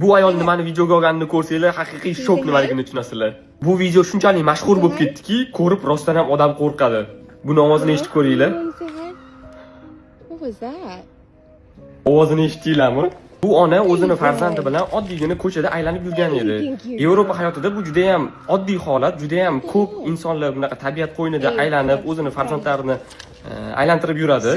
Bu ayol nimani videoga olganini ko'rsanglar, haqiqiy shok nimaligini tushunasizlar. Bu video shunchalik mashhur bo'lib ketdiki, ko'rib rostdan ham odam qo'rqadi. Buni ovozini eshitib ko'ringlar. What was that? Ovozini eshitdinglarmi? Bu ona o'zini farzandi bilan oddiygina ko'chada aylanib yurgan edi. Yevropa hayotida bu juda ham oddiy holat, juda ham ko'p insonlar bunaqa tabiat qo'ynida aylanib, o'zini farzandlarini aylantirib yuradi.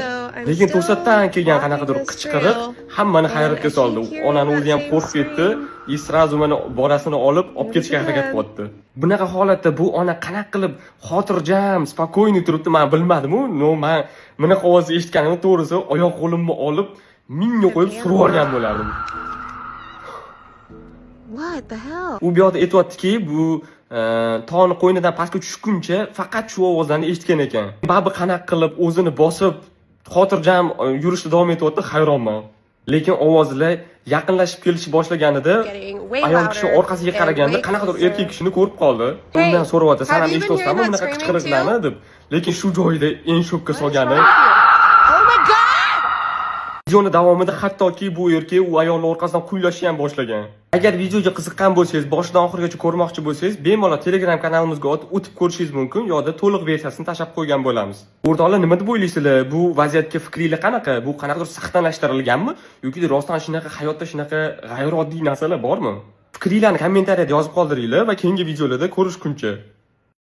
Lekin to'satdan kelgan qanaqadir qichqiriq hammani hayratga soldi. Onani o'zi ham qo'rqib ketdi, и сразу mana borasini olib ketishga harakat qilyapti. Bunaqa holatda bu ona qanaqa qilib xotirjam, spokойный turibdi, men bilmadim-ku. Men bunaqa ovoz eshitganimda to'g'risi oyoq qo'limni olib mingga qo'yib surib olgan bo'lardim. What the hell? U bu yoqda aytayaptiki, bu tog'ni qo'ynidan pastga tushguncha faqat shu ovozlarni eshitgan ekan. Babi qanaqa qilib o'zini bosib, xotirjam yurishda davom etyapti, hayronman. Lekin ovozlar yaqinlashib kelish boshlaganida ayol kishi orqasiga qaraganda qanaqadir erkak kishini ko'rib qoldi. Undan so'rayapti, "San ham eshitayapsanmi bunaqa qichqiriqlarni?" deb. Lekin shu joyda eng shokka solgani videoni davomida hattoki bu erkak u ayolning orqasidan quylashni ham boshlagan. Agar videoga qiziqqan bo'lsangiz, boshidan oxirigacha ko'rmoqchi bo'lsangiz, bemalol Telegram kanalimizga o'tib ko'rishingiz mumkin, yoki to'liq versiyasini tashlab qo'ygan bo'lamiz. O'rtoqlar, nima deb o'ylaysizlar? Bu vaziyatga fikringiz qanaqa? Bu qanaqadir saxtanlashtirilganmi yoki rostdan shunaqa hayotda shunaqa g'ayrioddiy narsalar bormi? Fikringizni kommentariyada yozib qoldiringlar va keyingi videolarda ko'rishguncha